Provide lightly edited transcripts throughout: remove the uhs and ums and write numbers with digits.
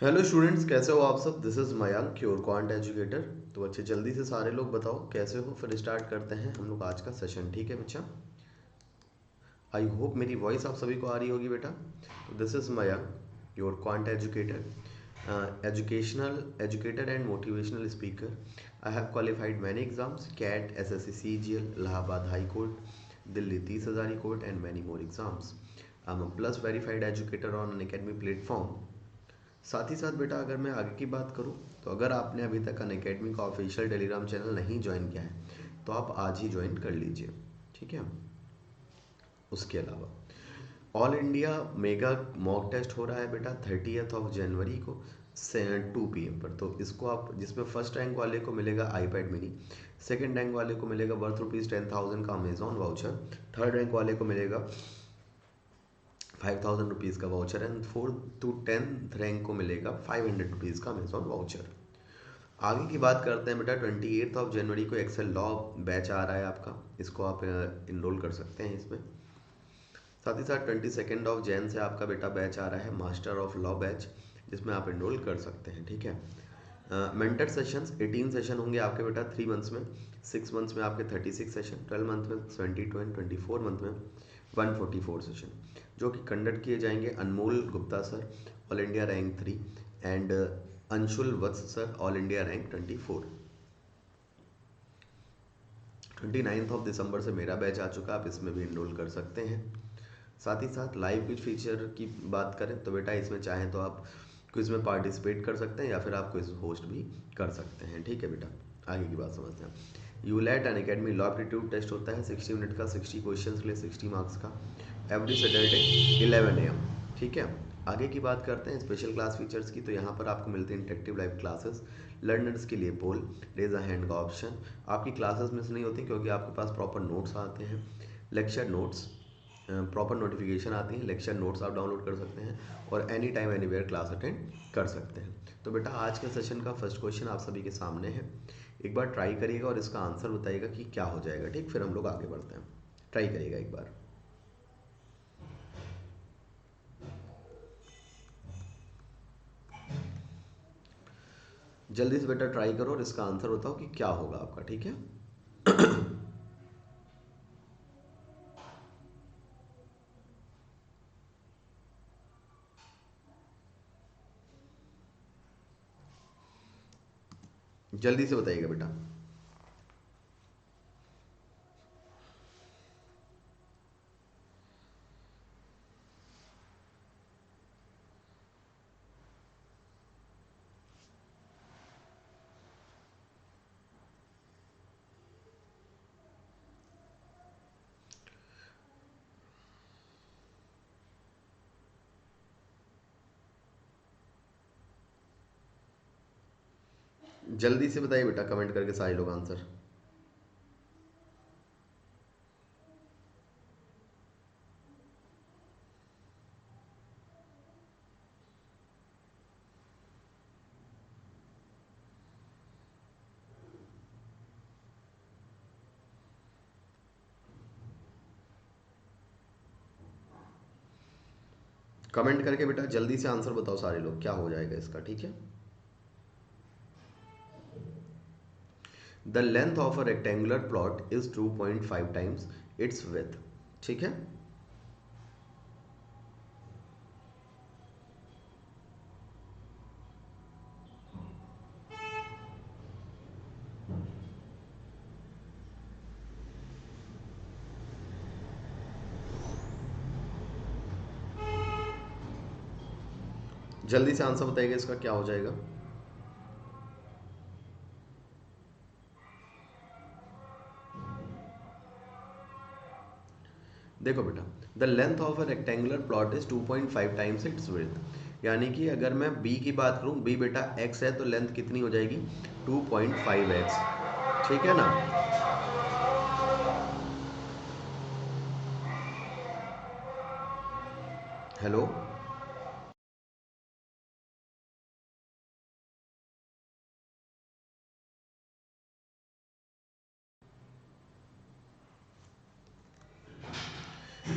Hello students, कैसे हो आप सब। This is Mayank, your quant educator. तो बच्चे जल्दी से सारे लोग बताओ कैसे हो, फिर स्टार्ट करते हैं हम लोग आज का सेशन। ठीक है बच्चा, आई होप मेरी वॉइस आप सभी को आ रही होगी बेटा। तो this is Mayank, your quant educator, educator and motivational speaker. I have qualified many exams: CAT, SSC, CGL, Allahabad high court, Delhi 30,000 court and many more exams. I am plus verified educator on Unacademy platform. साथ ही साथ बेटा, अगर मैं आगे की बात करूं तो अगर आपने अभी तक अनअकैडमी का ऑफिशियल टेलीग्राम चैनल नहीं ज्वाइन किया है तो आप आज ही ज्वाइन कर लीजिए। ठीक है। उसके अलावा all India mega mock test हो रहा है बेटा 30 जनवरी को 2 PM पर। तो इसको आप, जिसमें फर्स्ट रैंक वाले को मिलेगा आईपैड मिनी, सेकंड रैंक वाले को मिलेगा वर्थ ₹10,000 का अमेजॉन वाउचर, थर्ड रैंक वाले को मिलेगा ₹5,000 का voucher and 4th to 10th rank को मिलेगा ₹500 का अमेजॉन वाउचर। आगे की बात करते हैं बेटा। 28 जनवरी को एक्सेल लॉ बैच आ रहा है आपका, इसको आप इनरोल कर सकते हैं इसमें। साथ ही साथ 22 जैन से आपका बेटा बैच आ रहा है मास्टर ऑफ लॉ बैच, जिसमें आप इनरोल कर सकते हैं। ठीक है। मेंटर सेशंस 18 सेशन होंगे आपके बेटा 3 मंथ्स में, 6 मंथ्स में आपके 36 सेशन, 12 मंथ में 22 एंड 24 मंथ में 144 सेशन, जो कि कंडक्ट किए जाएंगे Anmol Gupta sir, all India rank 3, and Anshul Vats sir, all India rank 24। 29 दिसंबर से मेरा बैच आ चुका, आप इसमें भी इनरोल कर सकते हैं। साथ ही साथ लाइव क्विज फीचर की बात करें तो बेटा इसमें चाहें तो आप क्विज में पार्टिसिपेट कर सकते हैं या फिर आप क्विज होस्ट भी कर सकते हैं। ठीक है बेटा, आगे की बात समझते हैं। यूलैट अन अकेडमी लॉ एप्टीट्यूड टेस्ट होता है 60 मिनट का, 60 क्वेश्चन के लिए 60 मार्क्स का, एवरी सैटरडे 11 AM। ठीक है। आगे की बात करते हैं स्पेशल क्लास फीचर्स की। तो यहाँ पर आपको मिलते हैं इंटरेक्टिव लाइव क्लासेस, लर्नर्स के लिए पोल, रेज अ हैंड का ऑप्शन। आपकी क्लासेस मिस नहीं होती क्योंकि आपके पास प्रॉपर नोट्स आते हैं, लेक्चर नोट्स, प्रॉपर नोटिफिकेशन आती है, लेक्चर नोट्स आप डाउनलोड कर सकते हैं और any time anywhere class attend कर सकते हैं। तो बेटा आज के सेशन का फर्स्ट क्वेश्चन आप सभी के सामने है, एक बार ट्राई करिएगा और इसका आंसर बताइएगा कि क्या हो जाएगा। ठीक, फिर हम लोग आगे बढ़ते हैं। ट्राई करिएगा एक बार। जल्दी से बेटा ट्राई करो और इसका आंसर बताओ कि क्या होगा आपका। ठीक है। जल्दी से बताइएगा बेटा। जल्दी से बताइए बेटा, कमेंट करके सारे लोग आंसर। कमेंट करके बेटा जल्दी से आंसर बताओ सारे लोग, क्या हो जाएगा इसका। ठीक है। The length of a rectangular plot is 2.5 times it's with. ठीक है। जल्दी से आंसर बताइएगा इसका क्या हो जाएगा। देखो बेटा, the length of a rectangular plot is 2.5 times it's width. यानी कि अगर मैं बी की बात करूं, बी बेटा एक्स है तो लेंथ कितनी हो जाएगी 2.5x। ठीक है ना। हेलो।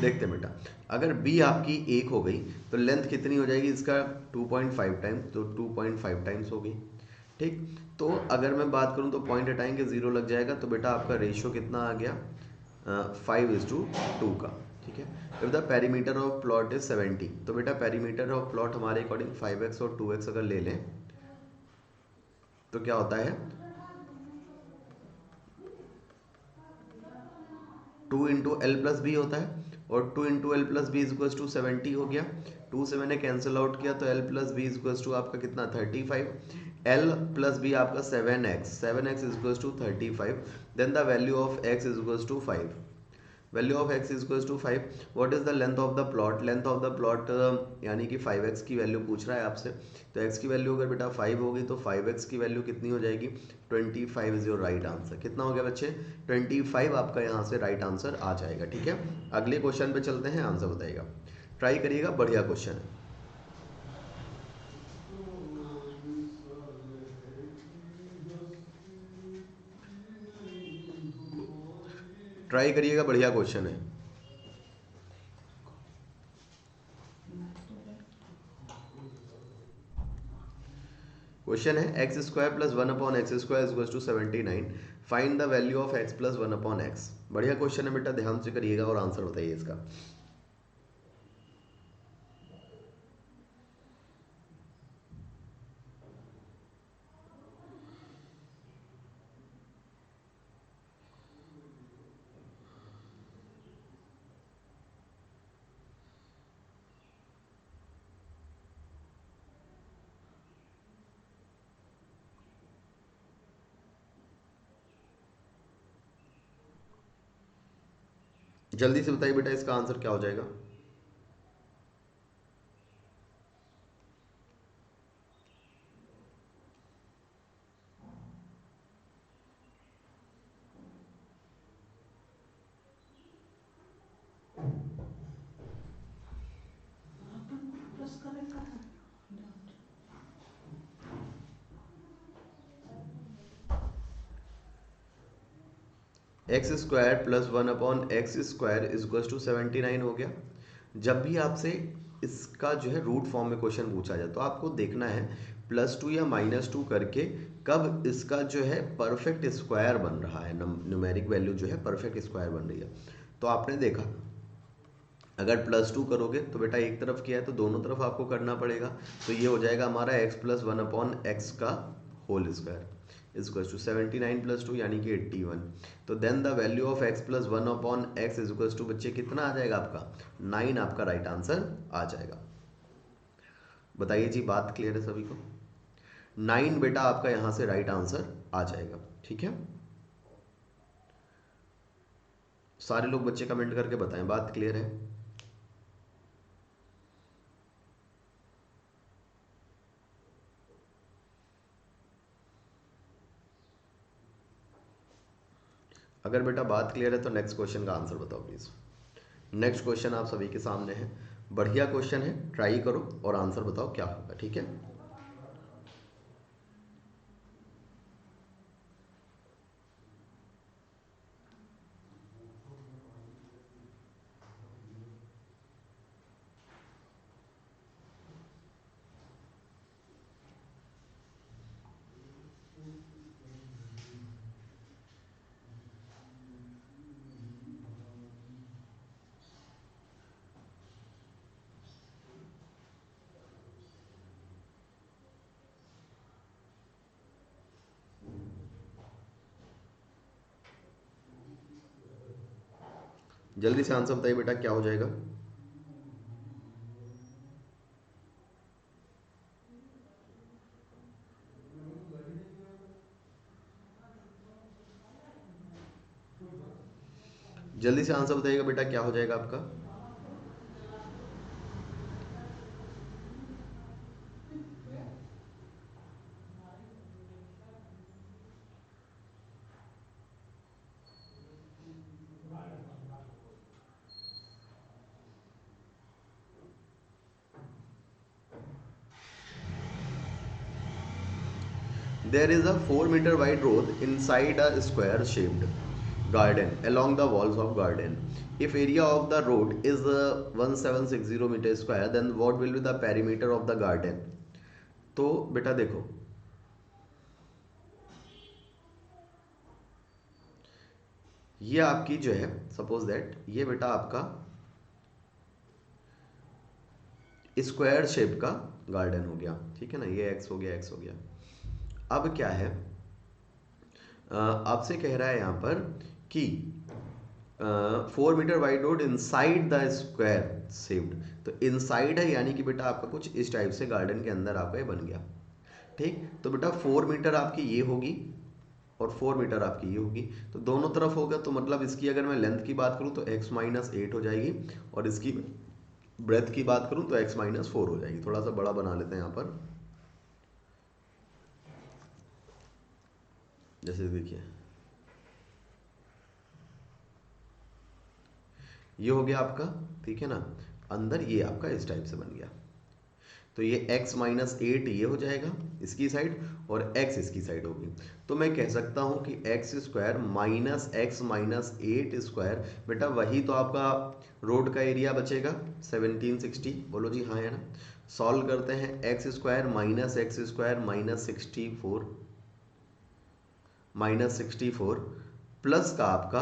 देखते हैं बेटा, अगर b आपकी 1 हो गई तो लेंथ कितनी हो जाएगी इसका 2.5 टाइम्स, तो 2.5 टाइम्स हो गई। ठीक, तो अगर मैं बात करूं तो पॉइंट हटाएंगे 0 लग जाएगा, तो बेटा आपका रेशियो कितना आ गया 5:2 का। ठीक है, if the perimeter of plot is 70, तो बेटा पेरीमीटर ऑफ प्लॉट हमारे अकॉर्डिंग 5x और 2x अगर ले लें तो क्या होता है 2 इंटू एल प्लस बी होता है, और 2 into L plus B is equal to 70 हो गया। 2 से मैंने कैंसिल आउट किया तो L plus B is equal to आपका कितना 35, एल प्लस बी आपका 7x is equal to 35, then the value of x is equal to 5, value of x is equal to 5। What is the length of the plot, length of the plot यानी कि 5x की value पूछ रहा है आपसे, तो x की वैल्यू अगर बेटा 5 होगी तो 5x की वैल्यू कितनी हो जाएगी 25 इज योर राइट आंसर। कितना हो गया बच्चे 25 आपका यहाँ से राइट आंसर आ जाएगा। ठीक है, अगले क्वेश्चन पे चलते हैं, आंसर बताइएगा, ट्राई करिएगा, बढ़िया क्वेश्चन है। ट्राई करिएगा, बढ़िया क्वेश्चन है। क्वेश्चन है X square plus 1/x² equals to 79, find the value of x plus 1/x। बढ़िया क्वेश्चन है बेटा, ध्यान से करिएगा और आंसर बताइए इसका। जल्दी से बताइए बेटा इसका आंसर क्या हो जाएगा। X square plus 1/x² equal to 79 हो गया। जब भी आपसे इसका जो है रूट फॉर्म में क्वेश्चन पूछा जाए तो आपको देखना है +2 या -2 करके कब इसका जो है परफेक्ट स्क्वायर बन रहा है, न्यूमेरिक वैल्यू जो है परफेक्ट स्क्वायर बन रही है। तो आपने देखा अगर +2 करोगे तो बेटा एक तरफ किया है तो दोनों तरफ आपको करना पड़ेगा, तो ये हो जाएगा हमारा x प्लस 1/x का होल स्क्वायर इजक्वल टू 79 + 2 यानी कि 81। तो then the value of x plus 1/x is equal to बच्चे कितना आ जाएगा आपका 9, आपका राइट आंसर आ जाएगा। बताइए जी, बात क्लियर है सभी को? 9 बेटा आपका यहां से राइट आंसर आ जाएगा। ठीक है, सारे लोग बच्चे कमेंट करके बताएं बात क्लियर है। अगर बेटा बात क्लियर है तो नेक्स्ट क्वेश्चन का आंसर बताओ प्लीज। नेक्स्ट क्वेश्चन आप सभी के सामने है, बढ़िया क्वेश्चन है, ट्राई करो और आंसर बताओ क्या होगा। ठीक है, जल्दी से आंसर बताइए बेटा क्या हो जाएगा। जल्दी से आंसर बताइएगा बेटा क्या हो जाएगा आपका। There is a 4 meter wide road inside a square shaped garden along the walls of garden. If area of the road is 1760 meter square, then what will be the perimeter of the garden? तो बेटा देखो, ये आपकी जो है, suppose that ये बेटा आपका स्क्वायर शेप का गार्डन हो गया, ठीक है ना, ये एक्स हो गया, एक्स हो गया। अब क्या है, आपसे कह रहा है यहाँ पर कि 4 meter wide road inside the square shaped. तो इनसाइड है यानी कि बेटा आपका कुछ इस टाइप से गार्डन के अंदर आपका ये बन गया, ठीक। तो बेटा 4 मीटर आपकी ये होगी और 4 मीटर आपकी ये होगी, तो दोनों तरफ होगा, तो मतलब इसकी अगर मैं लेंथ की बात करूँ तो x-8 हो जाएगी, और इसकी ब्रेथ की बात करूँ तो x-4 हो जाएगी। थोड़ा सा बड़ा बना लेते हैं यहाँ पर, जैसे देखिए ये हो गया आपका, ठीक है ना, अंदर ये आपका इस टाइप से बन गया। तो ये x-8 ये हो जाएगा इसकी साइड, और x इसकी साइड होगी। तो मैं कह सकता हूँ कि x square minus x-8 square, बेटा वही तो आपका रोड का एरिया बचेगा 1760। बोलो जी हाँ, है ना। सॉल्व करते हैं, एक्स स्क्वायर माइनस 64 प्लस का आपका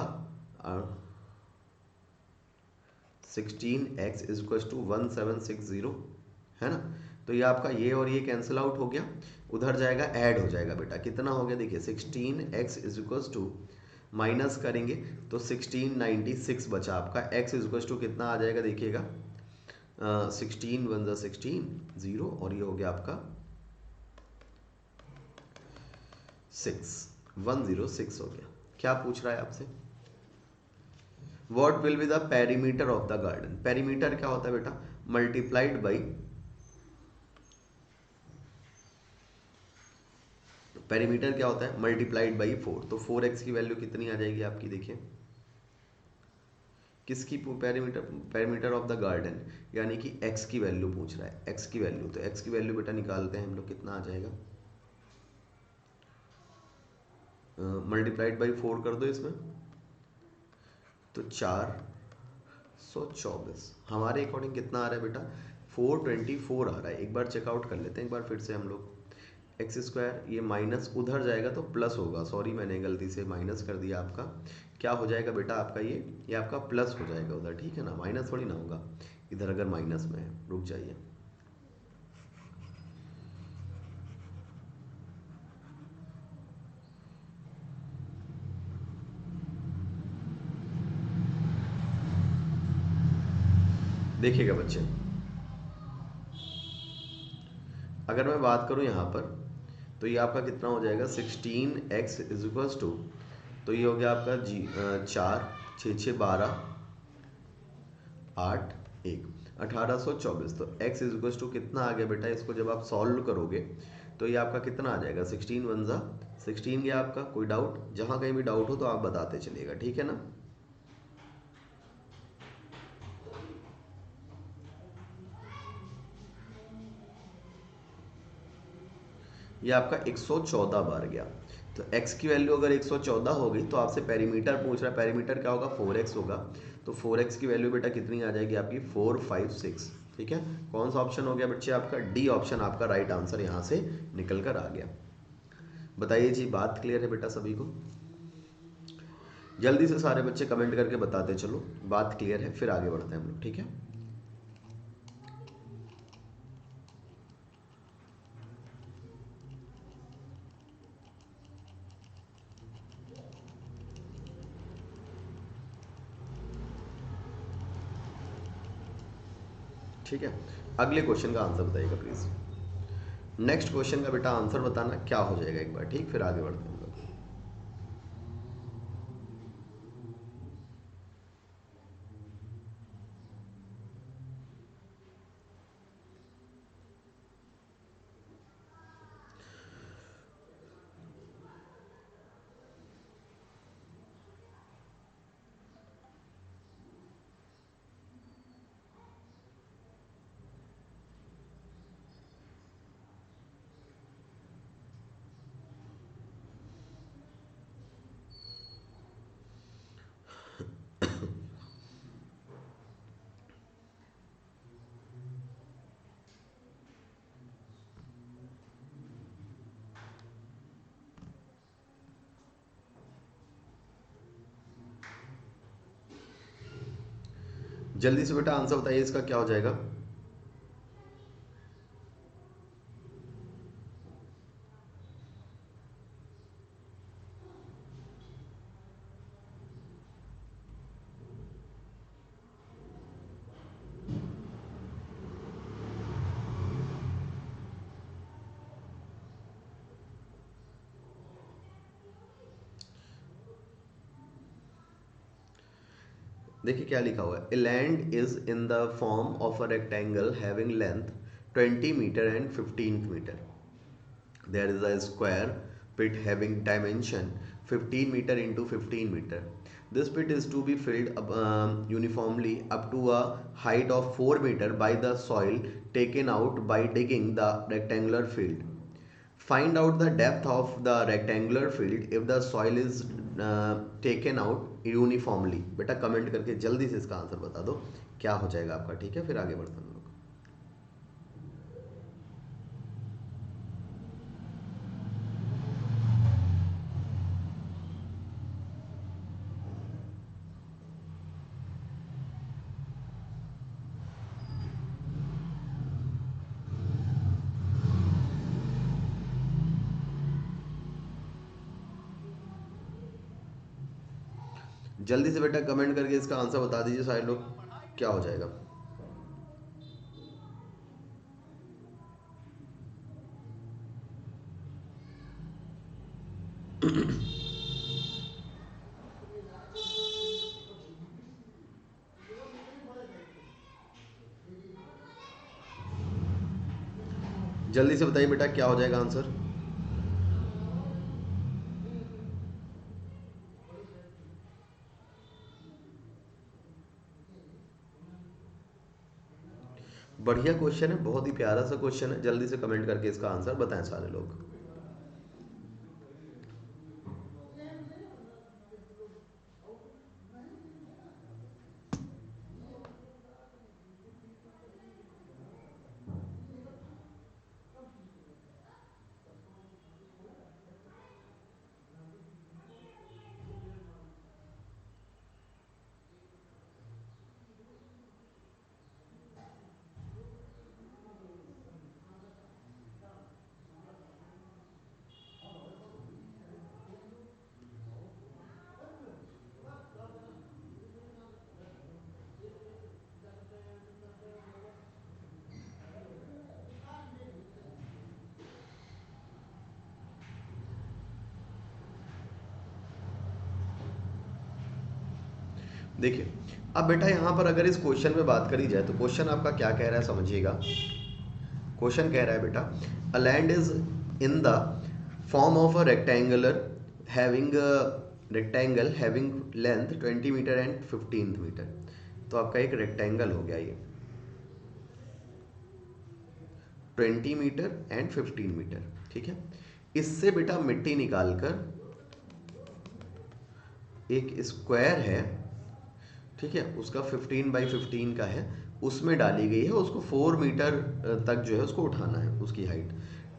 16x इज इक्वल टू 1760, है ना। तो ये आपका ये और ये कैंसिल आउट हो गया, उधर जाएगा ऐड हो जाएगा बेटा, कितना हो गया देखिए 16x is equal to, minus करेंगे तो 1696 बचा आपका, x इज इक्वल टू कितना आ जाएगा देखिएगा, 16 0, और ये हो गया आपका 106 हो गया। क्या पूछ रहा है आपसे, what will be the perimeter of the garden. Perimeter क्या होता है बेटा, मल्टीप्लाइड बाई, पेरीमीटर क्या होता है, मल्टीप्लाइड बाई 4। तो 4x की वैल्यू कितनी आ जाएगी आपकी, देखिए किसकी perimeter, perimeter of the garden, यानी कि x की वैल्यू पूछ रहा है, x की वैल्यू। तो x की वैल्यू बेटा निकालते हैं हम लोग, कितना आ जाएगा, मल्टीप्लाइड बाई 4 कर दो इसमें, तो 424 हमारे अकॉर्डिंग कितना आ रहा है बेटा, 424 आ रहा है। एक बार चेकआउट कर लेते हैं, एक बार फिर से हम लोग, एक्स स्क्वायर ये माइनस उधर जाएगा तो प्लस होगा, सॉरी मैंने गलती से माइनस कर दिया आपका, क्या हो जाएगा बेटा आपका ये आपका प्लस हो जाएगा उधर, ठीक है ना, माइनस थोड़ी ना होगा इधर, अगर माइनस में है, रुक जाइए, देखिएगा बच्चे, अगर मैं बात करूं यहाँ पर, तो ये आपका कितना हो जाएगा 16x इज इक्वल टू, तो ये हो गया आपका 4 6 6 12 8 1 1824। तो x इज इक्वल टू कितना आ गया बेटा, इसको जब आप सॉल्व करोगे तो ये आपका कितना आ जाएगा, 16 1 जा 16 गया आपका। कोई डाउट, जहाँ कहीं भी डाउट हो तो आप बताते चलिएगा, ठीक है ना। ये आपका 114 बार गया। तो x की वैल्यू अगर 114 होगी तो आपसे पेरीमीटर पूछ रहा है, पेरीमीटर क्या होगा 4x होगा। तो 4x की वैल्यू बेटा कितनी आ जाएगी आपकी 456, ठीक है। कौन सा ऑप्शन हो गया बच्चे आपका, डी ऑप्शन आपका राइट आंसर यहाँ से निकल कर आ गया। बताइए जी, बात क्लियर है बेटा सभी को, जल्दी से सारे बच्चे कमेंट करके बताते चलो बात क्लियर है, फिर आगे बढ़ते हैं हम लोग, ठीक है। ठीक है, अगले क्वेश्चन का आंसर बताइएगा प्लीज। नेक्स्ट क्वेश्चन का बेटा आंसर बताना क्या हो जाएगा एक बार, ठीक, फिर आगे बढ़ते हैं हम लोग। जल्दी से बेटा आंसर बताइए इसका क्या हो जाएगा। देखिए क्या लिखा हुआ है, a land is in the form of a rectangle having length 20 metre and 15 metre. There is a square pit having dimension 15 meter into 15 meter. This pit is to be filled uniformly up to a height of 4 meter by the soil taken out by digging the rectangular field. Find out the depth of the rectangular field if the soil is taken out uniformly. बेटा comment करके जल्दी से इसका answer बता दो क्या हो जाएगा आपका, ठीक है, फिर आगे बढ़ते हैं हम लोग। जल्दी से बेटा कमेंट करके इसका आंसर बता दीजिए सारे लोग क्या हो जाएगा। जल्दी से बताइए बेटा क्या हो जाएगा आंसर। बढ़िया क्वेश्चन है, बहुत ही प्यारा सा क्वेश्चन है, जल्दी से कमेंट करके इसका आंसर बताएं सारे लोग। देखिए अब बेटा यहाँ पर अगर इस क्वेश्चन में बात करी जाए तो क्वेश्चन आपका क्या कह रहा है समझिएगा। क्वेश्चन कह रहा है बेटा a land is in the form of a rectangular having rectangle having length 20 metre and 15 meter. तो आपका एक रेक्टेंगल हो गया ये 20 मीटर एंड 15 मीटर, ठीक है। इससे बेटा मिट्टी निकालकर एक स्क्वायर है, ठीक है, उसका 15 बाई 15 का है, उसमें डाली गई है, उसको 4 मीटर तक जो है उसको उठाना है उसकी हाइट,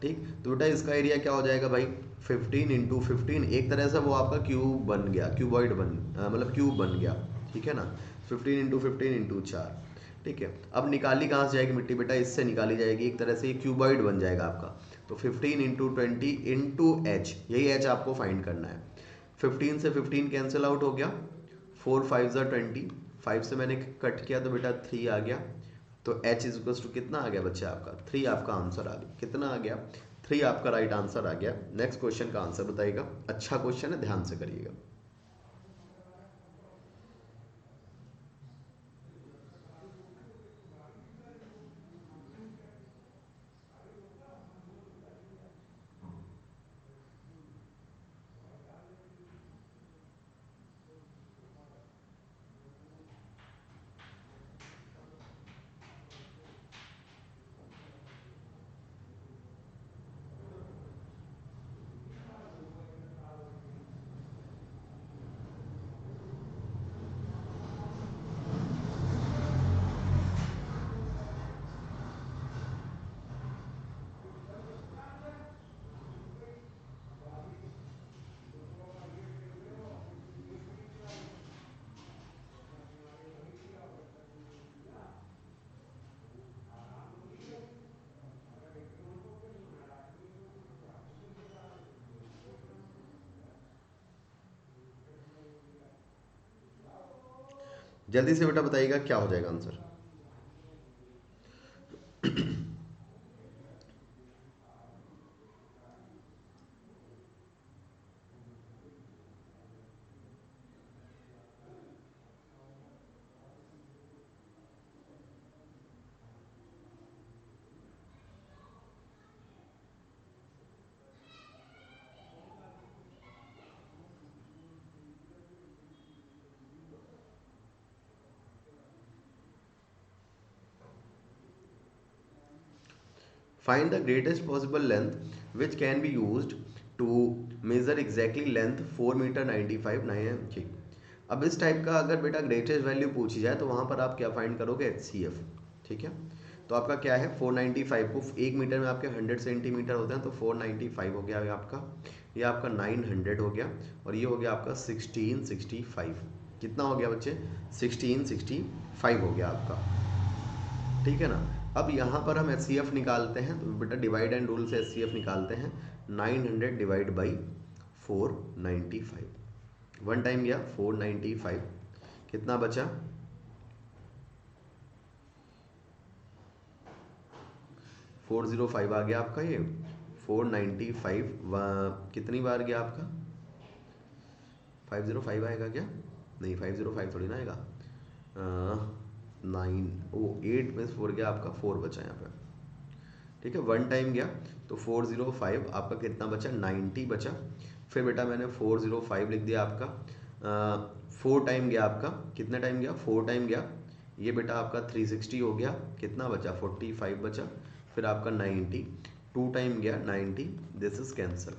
ठीक। तो बेटा इसका एरिया क्या हो जाएगा भाई 15 × 15, एक तरह से वो आपका क्यूब बन गया, क्यूबॉइड मतलब क्यूब बन गया, ठीक है ना। 15 × 15 × 4, ठीक है। अब निकाली कहाँ से जाएगी मिट्टी बेटा, इससे निकाली जाएगी, एक तरह से ये क्यूबॉइड बन जाएगा आपका। तो 15 × 20 × यही एच आपको फाइंड करना है। 15 से 15 कैंसिल आउट हो गया, 4 5 = 20, 5 से मैंने कट किया तो बेटा 3 आ गया। तो एच इज टू कितना आ गया बच्चा आपका 3, आपका आंसर आ गया, कितना आ गया 3, आपका राइट आंसर आ गया। नेक्स्ट क्वेश्चन का आंसर बताइएगा, अच्छा क्वेश्चन है, ध्यान से करिएगा। जल्दी से बेटा बताइएगा क्या हो जाएगा answer. Find the greatest possible length which can be used to measure exactly length 4 meter 95 9 inch। अब इस टाइप का अगर बेटा ग्रेटेस्ट वैल्यू पूछी जाए तो वहाँ पर आप क्या फाइंड करोगे, एच सी एफ। ठीक है, तो आपका क्या है 495 को 1 मीटर में आपके 100 सेंटीमीटर होते हैं, तो 495 हो गया आपका, ये आपका 900 हो गया, और ये हो गया आपका 1665। कितना हो गया बच्चे, 1665 हो गया आपका। ठीक है ना। अब यहाँ पर हम एच निकालते हैं, तो बेटा डिवाइड एंड रूल से एच निकालते हैं। 900 डिवाइड बाई 495, वन टाइम गया 495, कितना बचा 405 आ गया आपका, ये 495 कितनी बार गया आपका, 505 आएगा क्या, नहीं 505 थोड़ी ना आएगा, 9 वो 8 में 4 गया आपका, 4 बचा यहाँ पे। ठीक है, वन टाइम गया तो 405, आपका कितना बचा 90 बचा। फिर बेटा मैंने 405 लिख दिया आपका, 4 टाइम गया आपका, कितना टाइम गया 4 टाइम गया, ये बेटा आपका 360 हो गया, कितना बचा 45 बचा। फिर आपका 90, 2 टाइम गया 90, दिस इज कैंसिल।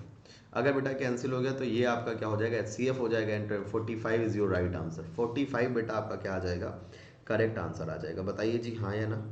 अगर बेटा कैंसिल हो गया तो ये आपका क्या हो जाएगा, एच हो जाएगा, and 45 is your right answer. 45 बेटा आपका क्या आ जाएगा, करेक्ट आंसर आ जाएगा। बताइए जी हाँ या ना।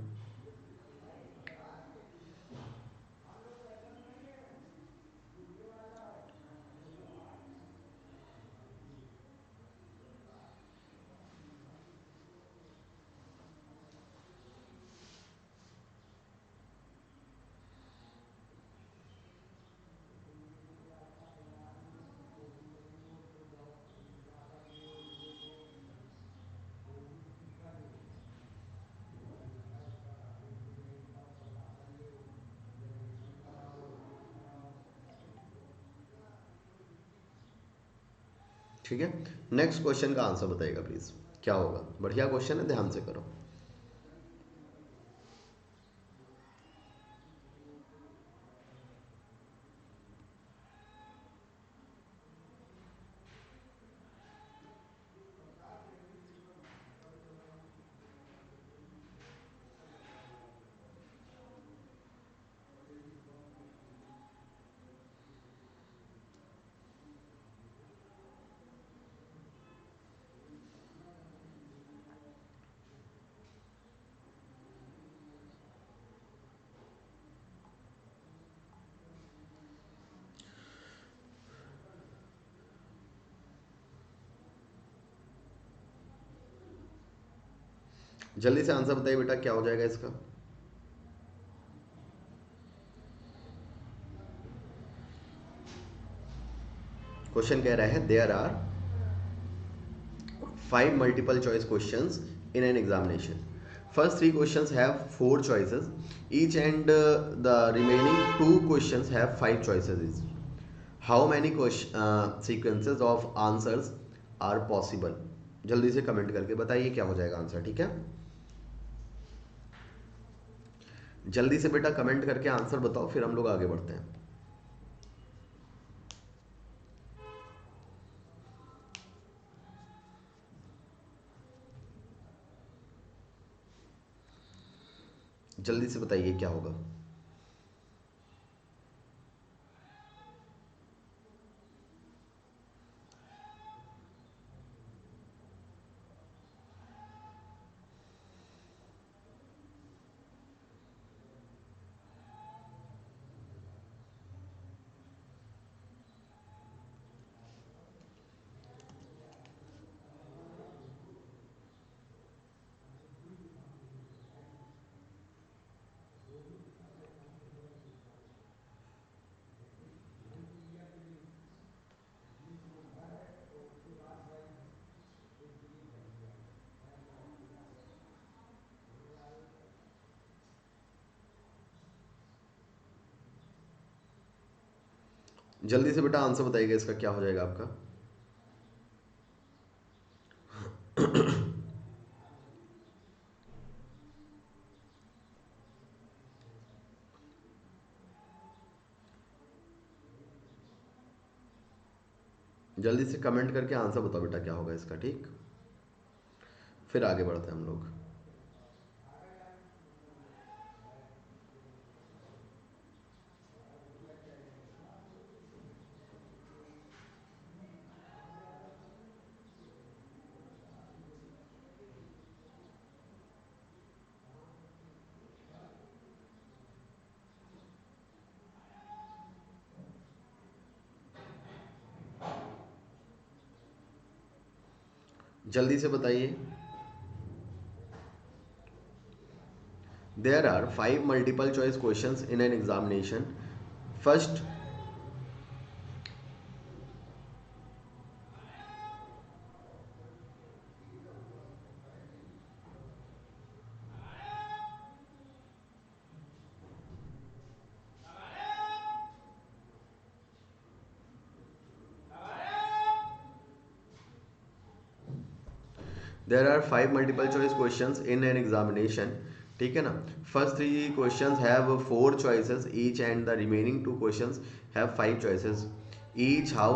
ठीक है, नेक्स्ट क्वेश्चन का आंसर बताइएगा प्लीज, क्या होगा। बढ़िया क्वेश्चन है, ध्यान से करो। जल्दी से आंसर बताइए बेटा, क्या हो जाएगा इसका। क्वेश्चन कह रहा है there are 5 multiple choice questions in an examination. First 3 questions have 4 choices each, and the remaining 2 questions have 5 choices each. How many sequences of answers are possible? जल्दी से कमेंट करके बताइए क्या हो जाएगा आंसर। ठीक है, जल्दी से बेटा कमेंट करके आंसर बताओ, फिर हम लोग आगे बढ़ते हैं। जल्दी से बताइए क्या होगा। जल्दी से बेटा आंसर बताइएगा इसका क्या हो जाएगा आपका। जल्दी से कमेंट करके आंसर बताओ बेटा क्या होगा इसका, ठीक। फिर आगे बढ़ते हैं हम लोग। जल्दी से बताइए। There are 5 multiple choice questions in an examination. First, there are 5 multiple choice questions in an examination. ठीक है ना। First 3 questions have 4 choices each and the remaining 2 questions have 5 choices each. How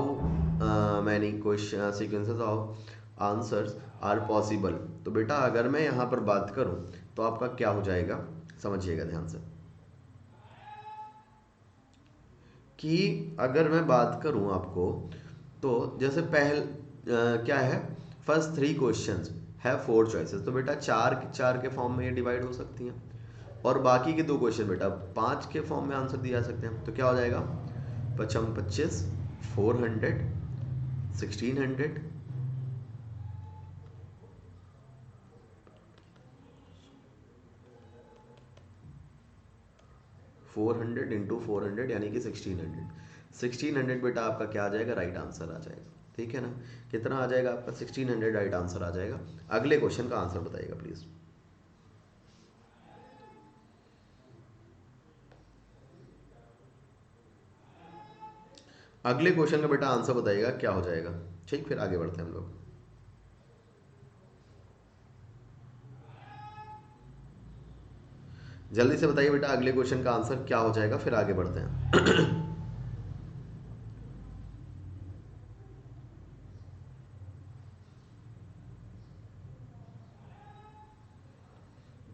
many question sequences of answers are possible? तो बेटा अगर मैं यहाँ पर बात करूँ तो आपका क्या हो जाएगा, समझिएगा ध्यान से, कि अगर मैं बात करूं आपको तो जैसे क्या है, फर्स्ट 3 क्वेश्चंस है 4 चॉइसेस, तो बेटा चार चार के फॉर्म में ये डिवाइड हो सकती हैं, और बाकी के 2 क्वेश्चन बेटा 5 के फॉर्म में आंसर दिया जा सकते हैं। तो क्या हो जाएगा, 55 25 400 1600 400 इंटू 400 यानी कि 1600 बेटा आपका क्या आ जाएगा, राइट आंसर आ जाएगा। ठीक है ना, कितना आ जाएगा आपका 1600 राइट आंसर आ जाएगा। अगले क्वेश्चन का आंसर बताइएगा प्लीज। अगले क्वेश्चन का बेटा आंसर बताइएगा क्या हो जाएगा, ठीक। फिर आगे बढ़ते हैं हम लोग। जल्दी से बताइए बेटा अगले क्वेश्चन का आंसर क्या हो जाएगा, फिर आगे बढ़ते हैं।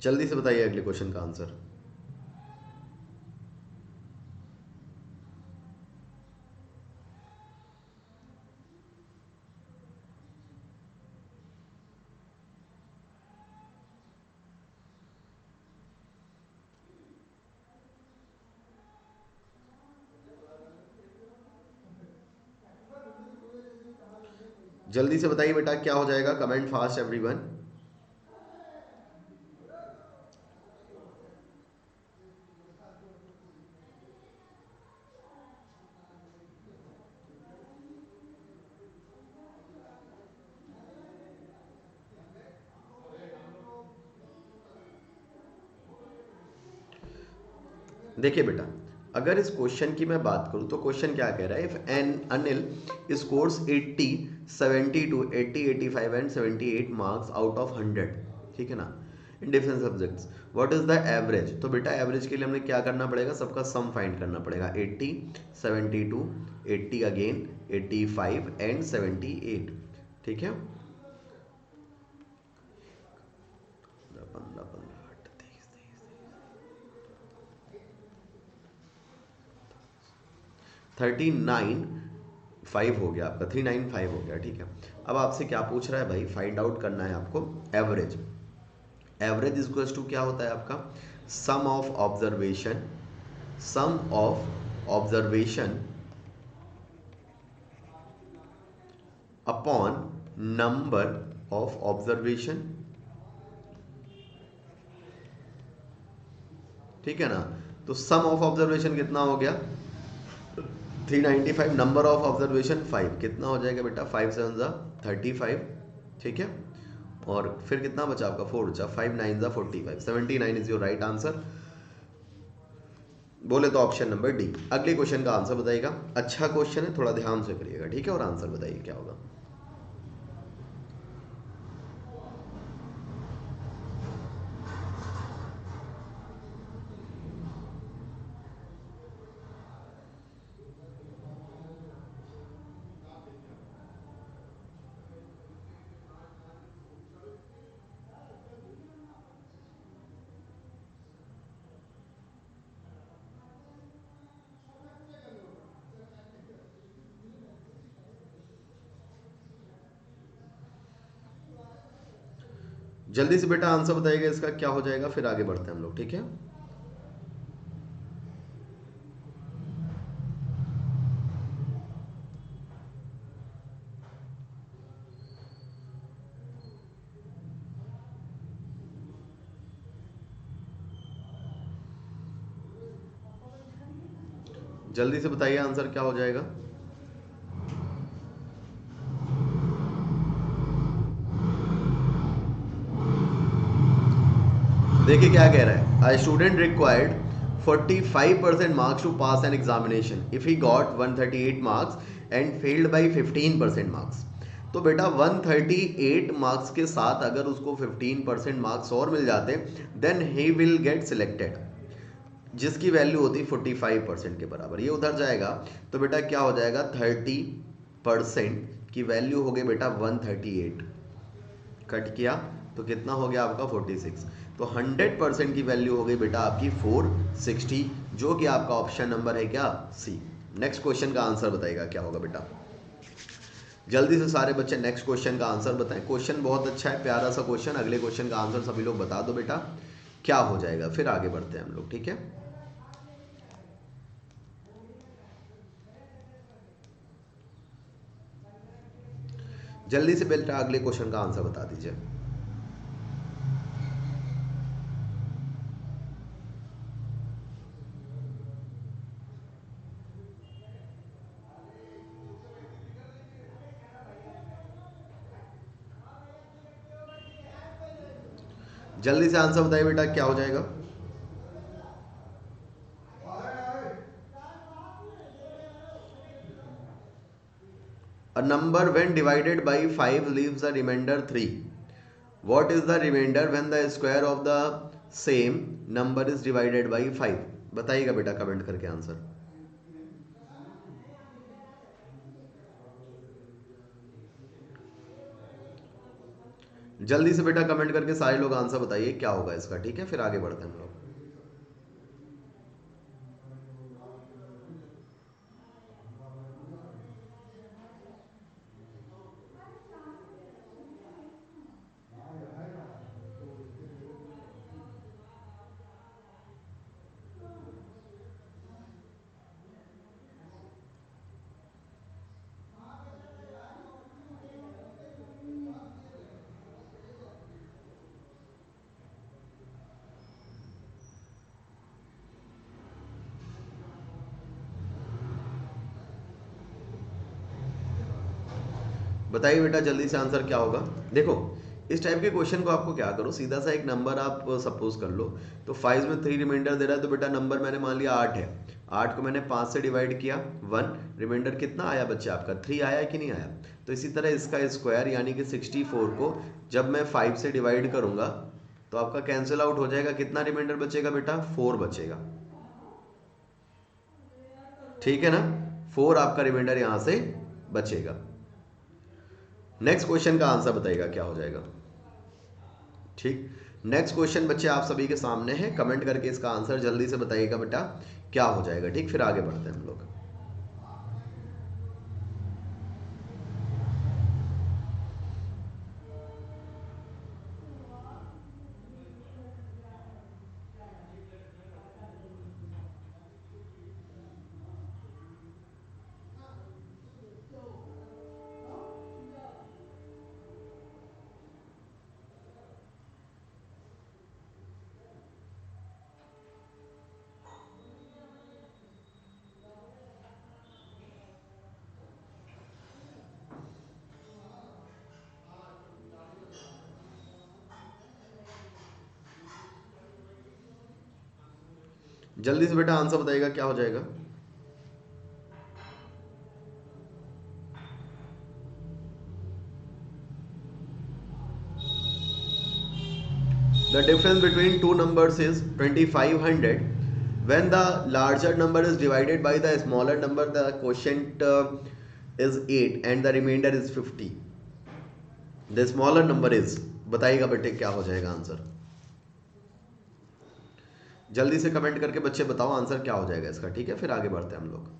जल्दी से बताइए अगले क्वेश्चन का आंसर। जल्दी से बताइए बेटा क्या हो जाएगा, कमेंट फास्ट एवरीवन। देखिए बेटा, अगर इस क्वेश्चन की मैं बात करूं तो क्वेश्चन क्या कह रहा है, if an Anil scores 80 72 80 85 and 78 marks out of 100, ठीक है ना, in different subjects, what is the average. तो बेटा एवरेज के लिए हमने क्या करना पड़ेगा, सबका सम फाइंड करना पड़ेगा। 80 72 80 अगेन 85 एंड 78, ठीक है। 39 हो गया आपका, 395 हो गया, ठीक है। अब आपसे क्या पूछ रहा है भाई, फाइंड आउट करना है आपको एवरेज। एवरेज इक्वल्स टू क्या होता है आपका, sum of observation, sum of observation upon number of observation, ठीक है ना। तो सम ऑफ ऑब्जर्वेशन कितना हो गया, 395, नंबर ऑफ ऑब्जर्वेशन 5, कितना हो जाएगा बेटा, 5 7 जा 35, ठीक है। और फिर कितना बचा आपका, 4 बचा, 5 9 जा 45, 79 इज योर राइट आंसर। बोले तो ऑप्शन नंबर डी। अगले क्वेश्चन का आंसर बताइएगा। अच्छा क्वेश्चन है, थोड़ा ध्यान से करिएगा, ठीक है, और आंसर बताइए क्या होगा। जल्दी से बेटा आंसर बताइएगा इसका क्या हो जाएगा, फिर आगे बढ़ते हैं हम लोग, ठीक है। जल्दी से बताइए आंसर क्या हो जाएगा। देखिए क्या कह रहा है, a student required 45% marks to pass an examination if he got 138 marks and failed by 15% marks। तो बेटा 138 मार्क्स के साथ अगर उसको 15% मार्क्स और मिल जाते then he will get selected, जिसकी वैल्यू होती 45% के बराबर, ये उधर जाएगा तो बेटा क्या हो जाएगा, 30% की वैल्यू हो गई बेटा 138, कट किया तो कितना हो गया आपका 46, तो 100% की वैल्यू हो गई बेटा आपकी 460, जो कि आपका ऑप्शन नंबर है क्या, सी। नेक्स्ट क्वेश्चन का आंसर बताइएगा क्या होगा बेटा। जल्दी से सारे बच्चे नेक्स्ट क्वेश्चन का आंसर बताएं। क्वेश्चन बहुत अच्छा है, प्यारा सा क्वेश्चन। अगले क्वेश्चन का आंसर सभी लोग बता दो बेटा क्या हो जाएगा, फिर आगे बढ़ते हैं हम लोग, ठीक है। जल्दी से बेटा अगले क्वेश्चन का आंसर बता दीजिए। जल्दी से आंसर बताइए बेटा क्या हो जाएगा। A number when divided by 5 leaves a remainder 3. What is the remainder when the square of the same number is divided by 5? बताइएगा बेटा कमेंट करके आंसर। जल्दी से बेटा कमेंट करके सारे लोग आंसर बताइए क्या होगा इसका, ठीक है, फिर आगे बढ़ते हैं हम लोग। बताइए बेटा जल्दी से आंसर क्या होगा। देखो इस टाइप के क्वेश्चन को आपको क्या करो, सीधा सा एक नंबर आप सपोज कर लो, तो 5 में 3 रिमाइंडर दे रहा है, तो बेटा नंबर मैंने मान लिया 8 है, 8 को मैंने 5 से डिवाइड किया 1, रिमाइंडर कितना आया बच्चे आपका 3 आया कि नहीं आया। तो इसी तरह इसका स्क्वायर यानी कि 64 को जब मैं 5 से डिवाइड करूंगा तो आपका कैंसिल आउट हो जाएगा, कितना रिमाइंडर बचेगा बेटा 4 बचेगा, ठीक है ना, 4 आपका रिमाइंडर यहां से बचेगा। नेक्स्ट क्वेश्चन का आंसर बताइएगा क्या हो जाएगा, ठीक। नेक्स्ट क्वेश्चन बच्चे आप सभी के सामने है, कमेंट करके इसका आंसर जल्दी से बताइएगा बेटा क्या हो जाएगा, ठीक, फिर आगे बढ़ते हैं हम लोग। जल्दी से बेटा आंसर बताइएगा क्या हो जाएगा। The difference between two numbers is 2500. When the larger number is divided by the smaller number, the quotient is 8 and the remainder is 50. The smaller number is, बताइएगा बेटे क्या हो जाएगा आंसर। जल्दी से कमेंट करके बच्चे बताओ आंसर क्या हो जाएगा इसका, ठीक है, फिर आगे बढ़ते हैं हम लोग।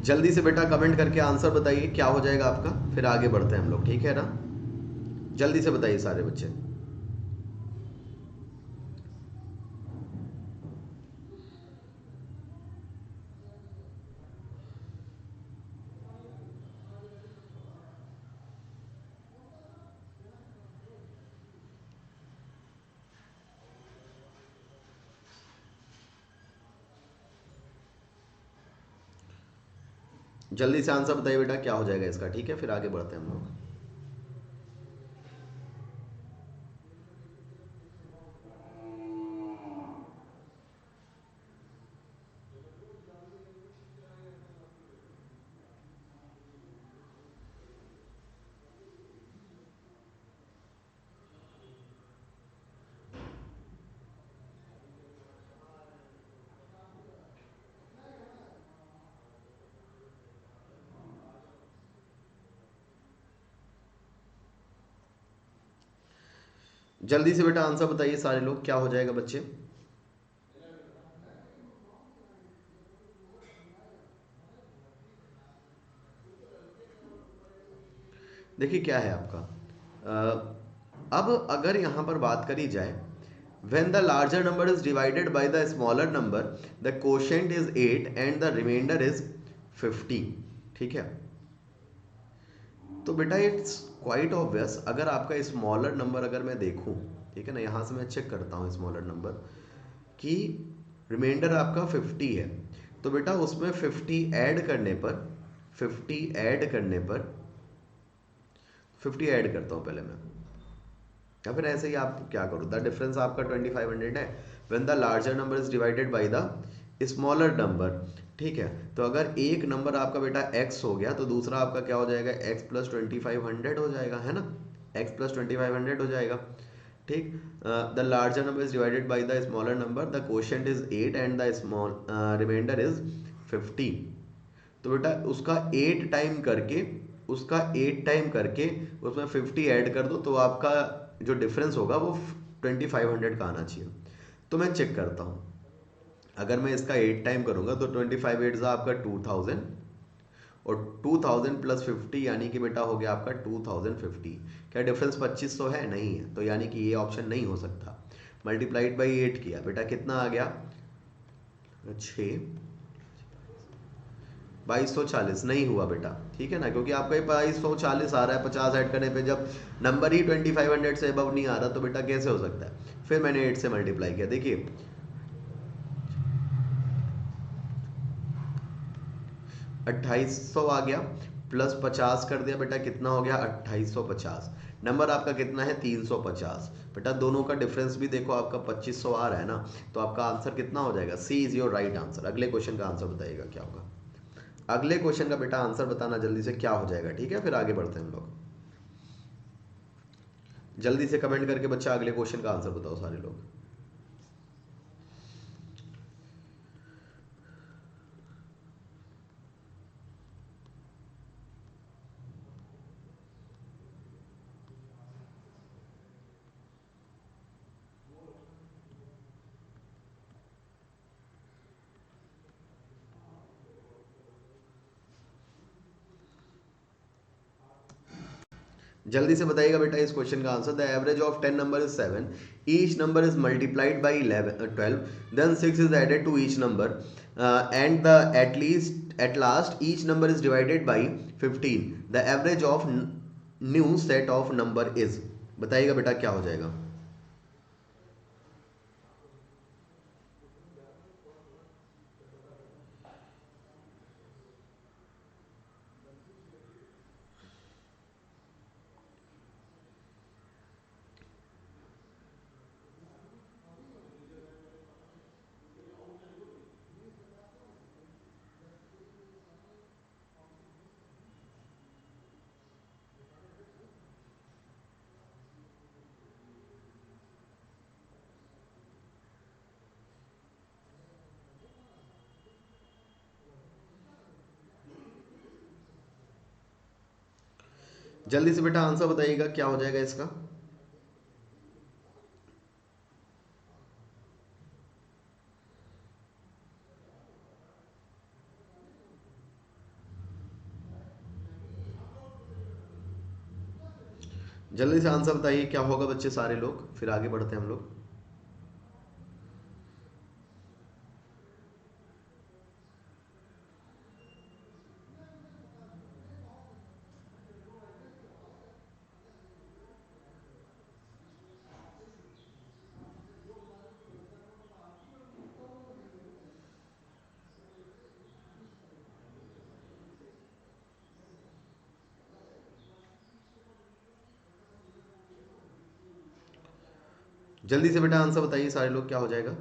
जल्दी से बेटा कमेंट करके आंसर बताइए क्या हो जाएगा आपका, फिर आगे बढ़ते हैं हम लोग, ठीक है ना। जल्दी से बताइए सारे बच्चे। जल्दी से आंसर बताइए बेटा क्या हो जाएगा इसका, ठीक है, फिर आगे बढ़ते हैं हम लोग। जल्दी से बेटा आंसर बताइए सारे लोग क्या हो जाएगा बच्चे। देखिए क्या है आपका, अब अगर यहाँ पर बात करी जाए, when the larger number is divided by the smaller number, the quotient is 8 and the remainder is 50, ठीक है। तो बेटा इट्स क्वाइट ऑब्वियस, अगर आपका स्मॉलर नंबर अगर मैं देखूं, ठीक है ना, यहाँ से मैं चेक करता हूँ स्मॉलर नंबर कि रिमाइंडर आपका 50 है, तो बेटा उसमें 50 ऐड करने पर 50 ऐड करने पर 50 ऐड करता हूँ पहले मैं, या फिर ऐसे ही आप क्या करो, द डिफरेंस आपका 2500 है, when the larger number is divided by the smaller number, ठीक है। तो अगर एक नंबर आपका बेटा x हो गया तो दूसरा आपका क्या हो जाएगा, x प्लस 2500 हो जाएगा, है ना, x प्लस 2500 हो जाएगा, ठीक। The larger number is divided by the smaller number, the quotient is 8 and the small remainder is 50। तो बेटा उसका 8 टाइम करके उसमें 50 ऐड कर दो, तो आपका जो डिफरेंस होगा वो 2500 का आना चाहिए। तो मैं चेक करता हूँ, अगर मैं इसका 8 टाइम करूँगा तो 25 एट आपका 2000, और 2000 प्लस 50 यानी कि बेटा हो गया आपका 2050। क्या डिफरेंस 2500 है? नहीं है, तो यानी कि ये ऑप्शन नहीं हो सकता। मल्टीप्लाइड बाई 8 किया बेटा कितना आ गया, 6, 2240 नहीं हुआ बेटा, ठीक है ना, क्योंकि आपका 2240 आ रहा है, 50 ऐड करने पे जब नंबर ही 2500 से अबव नहीं आ रहा तो बेटा कैसे हो सकता है। फिर मैंने 8 से मल्टीप्लाई किया, देखिए 2800 आ गया, प्लस 50 कर दिया बेटा कितना हो गया 2850। नंबर आपका कितना है 350। बेटा दोनों का डिफरेंस भी देखो आपका 2500 आ रहा है ना, तो आपका आंसर कितना हो जाएगा, सी इज योर राइट आंसर। अगले क्वेश्चन का आंसर बताइएगा क्या होगा, अगले क्वेश्चन का बेटा आंसर बताना जल्दी से क्या हो जाएगा, ठीक है, फिर आगे बढ़ते हैं हम लोग। जल्दी से कमेंट करके बच्चा अगले क्वेश्चन का आंसर बताओ सारे लोग। जल्दी से बताइएगा बेटा इस क्वेश्चन का answer. The average of 10 number is 7, each number is multiplied by 12, then 6 is added to each number, and the at last each number is divided by 15, the average of new set of number is. बताइएगा बेटा क्या हो जाएगा। जल्दी से बेटा answer बताइएगा क्या हो जाएगा इसका। जल्दी से आंसर बताइए क्या होगा बच्चे सारे लोग, फिर आगे बढ़ते हैं हम लोग। जल्दी से बेटा आंसर बताइए सारे लोग क्या हो जाएगा।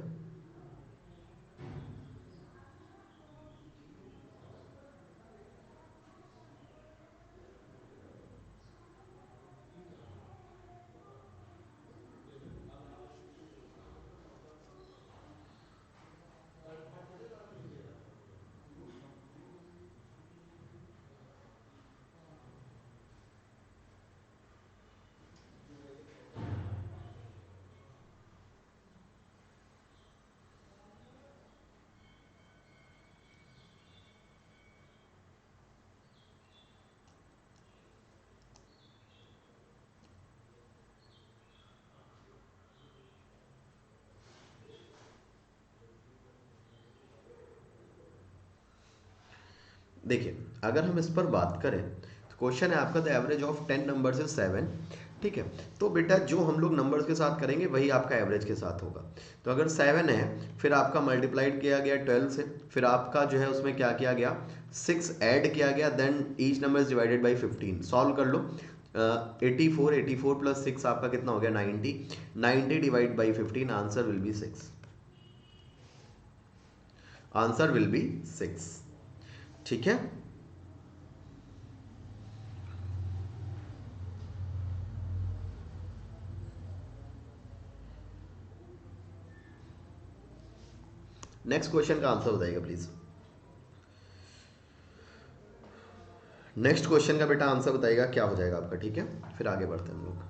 देखिए, अगर हम इस पर बात करें तो क्वेश्चन है आपका the average of 10 numbers is 7। ठीक है, तो बेटा जो हम लोग नंबर्स के साथ करेंगे वही आपका एवरेज के साथ होगा। तो अगर 7 है, फिर आपका मल्टीप्लाइड किया गया 12 से, फिर आपका जो है उसमें क्या किया गया, 6 ऐड किया गया, then each number is divided by 15। Solve कर लो। 84 प्लस 6 आपका कितना हो गया, 90। 90 divide by 15, answer will be 6। Answer will be 6। ठीक है। नेक्स्ट क्वेश्चन का आंसर बताइएगा प्लीज। नेक्स्ट क्वेश्चन का बेटा आंसर बताइएगा क्या हो जाएगा आपका। ठीक है, फिर आगे बढ़ते हैं हम लोग।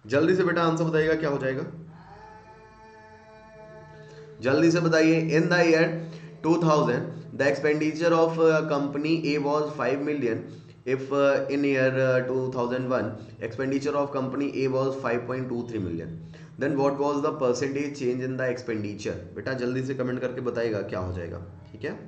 जल्दी से बेटा आंसर बताइएगा क्या हो जाएगा। जल्दी से बताइए। In the year 2000 the expenditure of company A was 5 million। if in year 2001 expenditure of company A was 5.23 million, then what was the percentage change in the expenditure। बेटा जल्दी से कमेंट करके बताइएगा क्या हो जाएगा। ठीक है,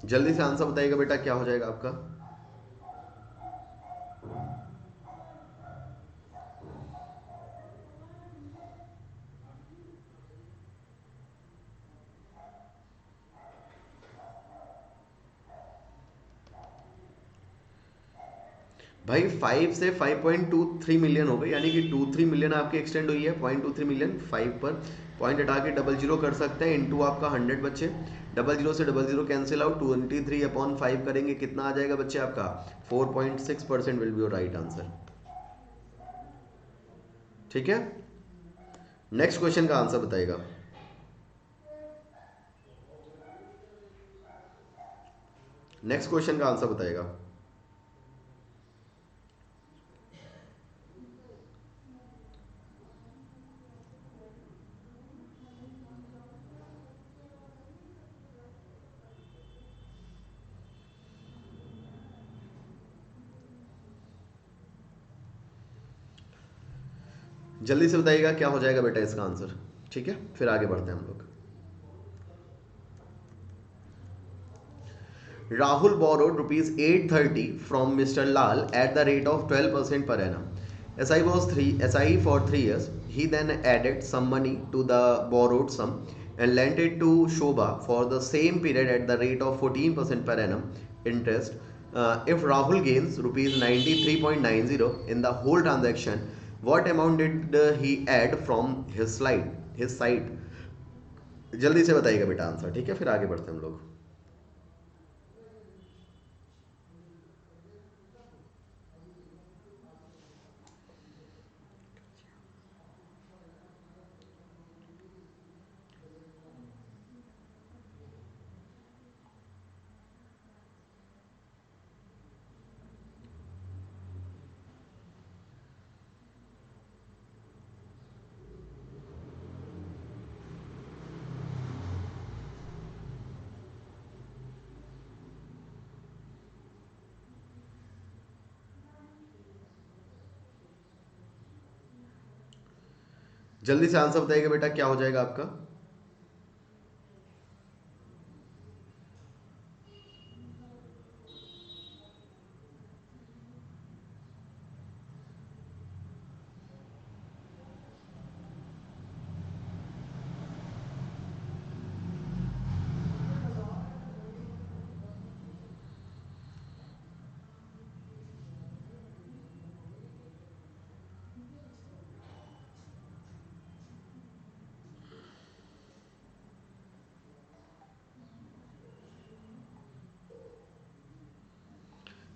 जल्दी से आंसर बताइएगा बेटा क्या हो जाएगा आपका। भाई 5 से 5.23 मिलियन हो गई, यानी कि 23 मिलियन आपकी एक्सटेंड हुई है। 0.23 मिलियन 5 पर पॉइंट हटा के 00 कर सकते हैं, इंटू आपका 100 बच्चे। 00 से 00 कैंसिल आउट, 23/5 करेंगे, कितना आ जाएगा बच्चे आपका, 4.6% will be your right answer. ठीक है, नेक्स्ट क्वेश्चन का आंसर बताइएगा। नेक्स्ट क्वेश्चन का आंसर बताइएगा। जल्दी से बताइएगा क्या हो जाएगा बेटा इसका आंसर, ठीक है, फिर आगे बढ़ते हैं हम लोग। Rahul borrowed rupees 830 from Mr. Lal at the rate of 12% per annum. SI for 3 years. He then added some money to the borrowed sum and lent it to Shobha for the same period at the rate of 14% per annum interest. If Rahul gains rupees 93.90 in the whole transaction, what amount did he add from his side? जल्दी से बताइएगा बेटा answer, ठीक है, फिर आगे बढ़ते हैं हम लोग। जल्दी से आंसर बताइएगा बेटा क्या हो जाएगा आपका।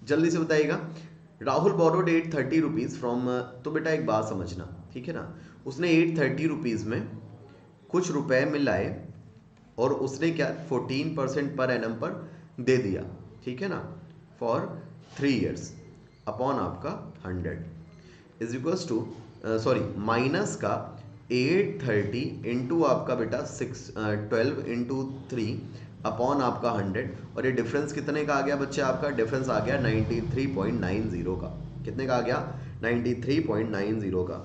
जल्दी से बताइएगा। राहुल बोरोड 830 रुपीज फ्रॉम, तो बेटा एक बात समझना, ठीक है ना, उसने 830 रुपीज में कुछ रुपए मिलाए और उसने क्या 14% पर एनम पर दे दिया, ठीक है ना, फॉर 3 years अपॉन आपका 100 is equals to, sorry, minus का 830 इंटू आपका बेटा 12 इंटू 3 अपॉन आपका 100, और ये डिफरेंस कितने का आ गया बच्चे, आपका डिफरेंस आ गया 93.90 का। कितने का आ गया? 93.90 का।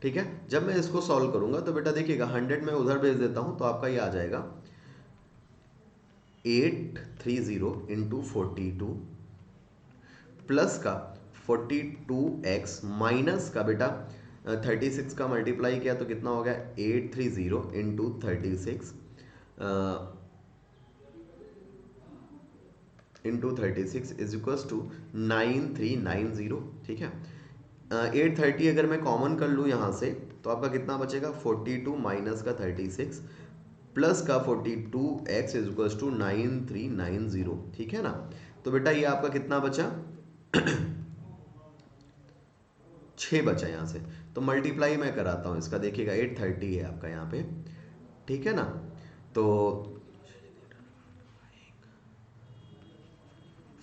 ठीक है, जब मैं इसको सॉल्व करूंगा तो बेटा देखिएगा 100 में उधर भेज देता हूं तो आपका ये आ जाएगा 830 इंटू 42 प्लस का 42x माइनस का बेटा 36 का मल्टीप्लाई किया तो कितना हो गया 830 into 36 into 36 is equals to 9390। ठीक है, 830 अगर मैं कॉमन कर लूँ यहाँ से तो आपका कितना बचेगा 42 माइनस का 36 प्लस का 42x इज इक्वल्स टू 9390। ठीक है ना, तो बेटा ये आपका कितना बचा 6 बचा यहाँ से, तो मल्टीप्लाई मैं कराता हूँ इसका, देखिएगा 830 है आपका यहाँ पे, ठीक है ना, तो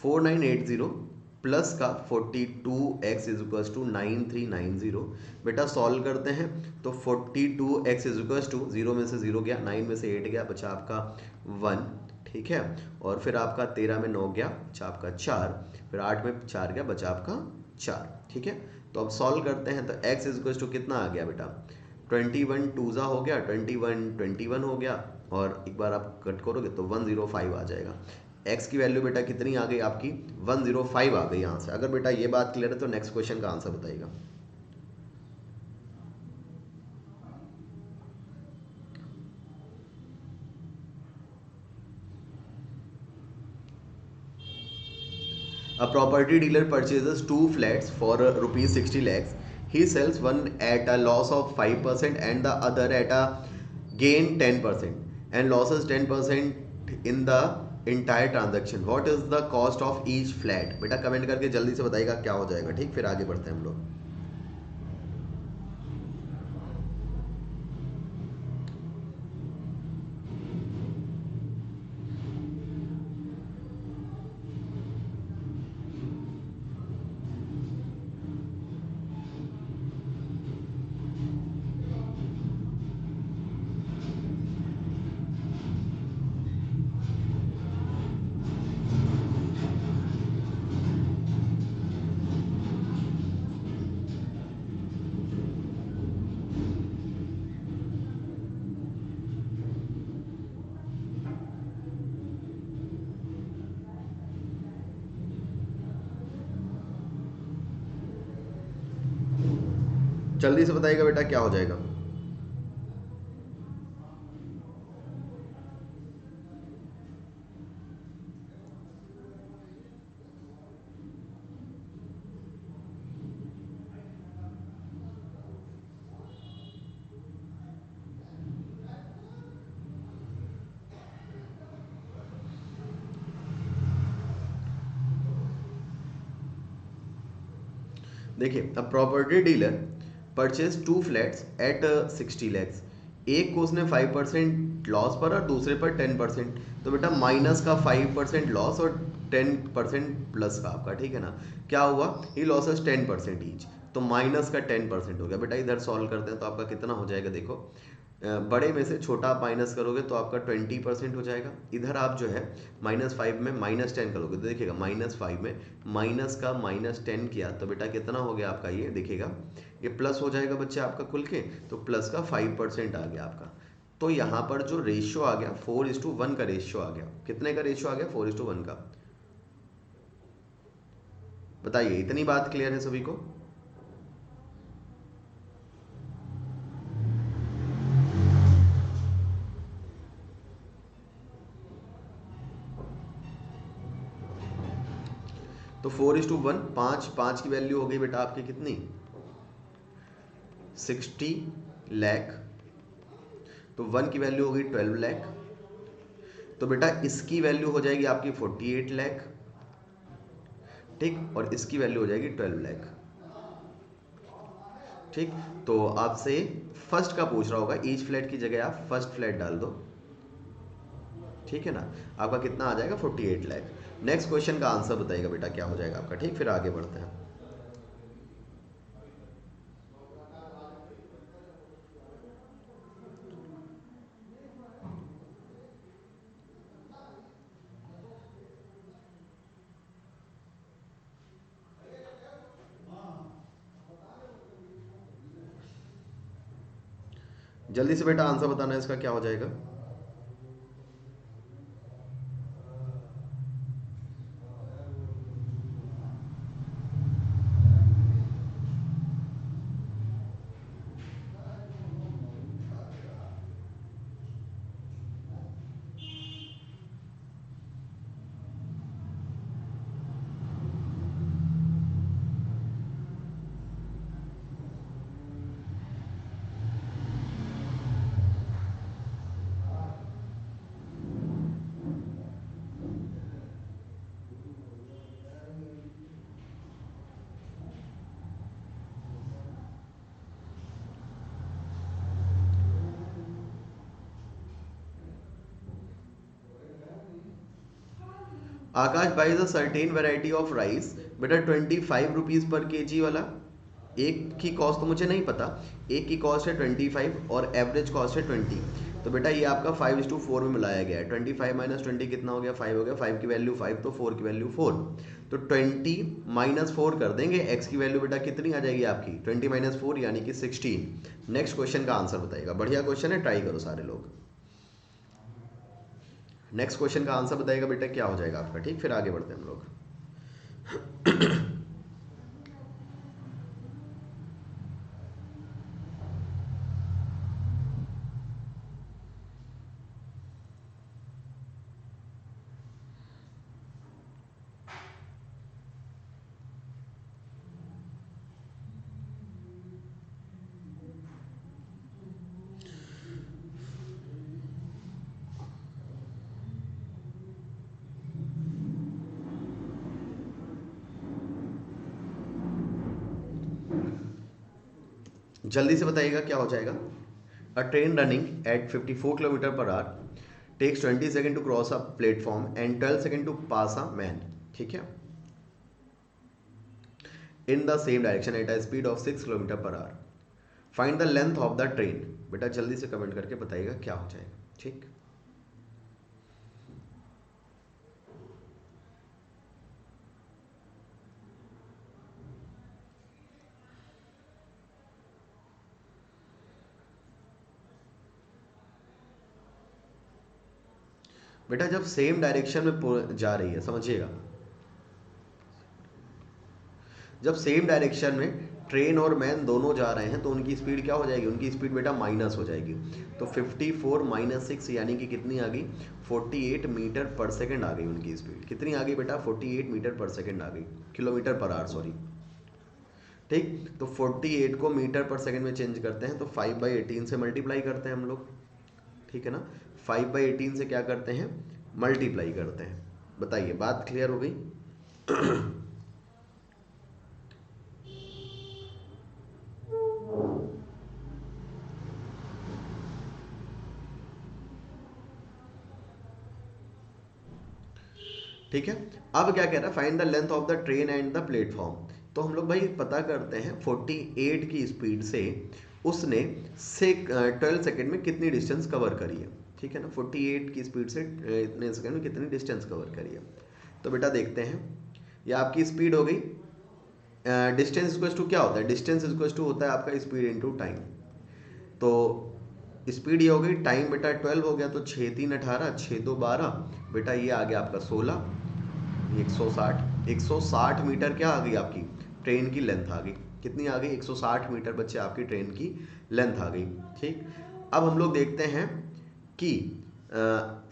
4980 प्लस का 42x इज इक्वल्स टू 9390। बेटा सॉल्व करते हैं तो 42x इज इक्वल्स टू 0 में से 0 गया, 9 में से 8 गया, बचा आपका 1। ठीक है, और फिर आपका 13 में 9 गया, बचा आपका 4, फिर 8 में 4 गया, बचा आपका 4। ठीक है, तो अब सॉल्व करते हैं तो x इज इक्वल्स टू कितना आ गया बेटा 21 टूजा हो गया, 21 हो गया, और एक बार आप कट करोगे तो 105 आ जाएगा। x की वैल्यू बेटा कितनी आ गई आपकी 105 आ गई यहाँ से। अगर बेटा ये बात क्लियर है तो नेक्स्ट क्वेश्चन का आंसर बताइएगा। A property dealer purchases 2 flats for rupees 60 lakhs. He sells one at a loss of 5% and the other at a gain 10% and losses 10% in the entire transaction. What is the cost of each flat? बेटा comment करके जल्दी से बताइएगा क्या हो जाएगा। ठीक, फिर आगे बढ़ते हैं हम लोग। जल्दी से बताइएगा बेटा क्या हो जाएगा। देखिए, अब property dealer purchase two flats at 60 lakhs. एक को उसने 5% लॉस पर और दूसरे पर 10%, तो बेटा माइनस का 5% लॉस और 10% प्लस का आपका, ठीक है ना। क्या हुआ, ही लॉसेस 10% ईच, तो माइनस का 10% हो गया। बेटा इधर सॉल्व करते हैं तो आपका कितना हो जाएगा, देखो बड़े में से छोटा आप माइनस करोगे तो आपका 20% हो जाएगा। इधर आप जो है -5 में -10 करोगे तो देखिएगा -5 में माइनस का -10 किया तो बेटा कितना हो गया आपका, ये देखिएगा ये प्लस हो जाएगा बच्चे आपका खुल के, तो प्लस का 5% आ गया आपका। तो यहाँ पर जो रेशियो आ गया 4:1 का रेशियो आ गया। कितने का रेशियो आ गया, 4:1 का। बताइए, इतनी बात क्लियर है सभी को। तो 4:1, 5 की वैल्यू हो गई बेटा आपकी कितनी, 60 लाख। तो 1 की वैल्यू हो गई 12 लाख। तो बेटा इसकी वैल्यू हो जाएगी आपकी 48 लाख, ठीक, और इसकी वैल्यू हो जाएगी 12 लाख, ठीक। तो आपसे फर्स्ट का पूछ रहा होगा, ईच फ्लैट की जगह आप फर्स्ट फ्लैट डाल दो, ठीक है ना। आपका कितना आ जाएगा, 48 लाख। नेक्स्ट क्वेश्चन का आंसर बताइएगा बेटा क्या हो जाएगा आपका, ठीक, फिर आगे बढ़ते हैं। जल्दी से बेटा आंसर बताना है इसका क्या हो जाएगा। Aakash buys a certain variety of rice, बेटा 25 रुपीज़ पर केजी वाला। एक की कॉस्ट तो मुझे नहीं पता, एक की कॉस्ट है 25 और एवरेज कॉस्ट है 20। तो बेटा ये आपका 5:4 में मिलाया गया है। 25 - 20 कितना हो गया, 5 हो गया। 5 की वैल्यू 5 तो 4 की वैल्यू 4। तो 20 - 4 कर देंगे, एक्स की वैल्यू बेटा कितनी आ जाएगी आपकी, 20 - 4 यानी कि 16। नेक्स्ट क्वेश्चन का आंसर बताइएगा, बढ़िया क्वेश्चन है, ट्राई करो सारे लोग। नेक्स्ट क्वेश्चन का आंसर बताइएगा बेटा क्या हो जाएगा आपका, ठीक, फिर आगे बढ़ते हैं हम लोग। जल्दी से बताइएगा क्या हो जाएगा। A train running at 54 km/h takes 20 second to cross a platform and 12 second to pass a man, ठीक है, in the same direction at a speed of 6 km/h। Find the length of the train. बेटा जल्दी से comment करके बताइएगा क्या हो जाएगा, ठीक। बेटा जब सेम डायरेक्शन में जा रही है, समझिएगा, जब सेम डायरेक्शन में ट्रेन और मैन दोनों जा रहे हैं तो उनकी स्पीड क्या हो जाएगी, उनकी स्पीड बेटा माइनस हो जाएगी। तो 54 माइनस 6 यानी कि कितनी आ गई, 48 मीटर पर सेकेंड आ गई उनकी स्पीड। कितनी आ गई बेटा, 48 मीटर पर सेकेंड आ गई, किलोमीटर पर आवर सॉरी। ठीक, तो 48 को मीटर पर सेकेंड में चेंज करते हैं तो 5/18 से मल्टीप्लाई करते हैं हम लोग, ठीक है ना। 5/18 से क्या करते हैं, मल्टीप्लाई करते हैं। बताइए, बात क्लियर हो गई? ठीक है। अब क्या कह रहा है, find the length of the train and the platform. तो हम लोग भाई पता करते हैं 48 की स्पीड से उसने 12 सेकेंड में कितनी डिस्टेंस कवर करी है, ठीक है ना। 48 की स्पीड से इतने सेकेंड में कितनी डिस्टेंस कवर करी है। तो बेटा देखते हैं, ये आपकी स्पीड हो गई। डिस्टेंस इक्वल्स टू क्या होता है, डिस्टेंस इक्वल्स टू होता है आपका स्पीड इनटू टाइम। तो स्पीड ये हो गई, टाइम बेटा 12 हो गया, तो 6 3 18, 6 2 12, बेटा ये आ गया आपका 16, 160 मीटर क्या आ गई आपकी ट्रेन की लेंथ आ गई। कितनी आ गई, 160 मीटर बच्चे आपकी ट्रेन की लेंथ आ गई। ठीक, अब हम लोग देखते हैं कि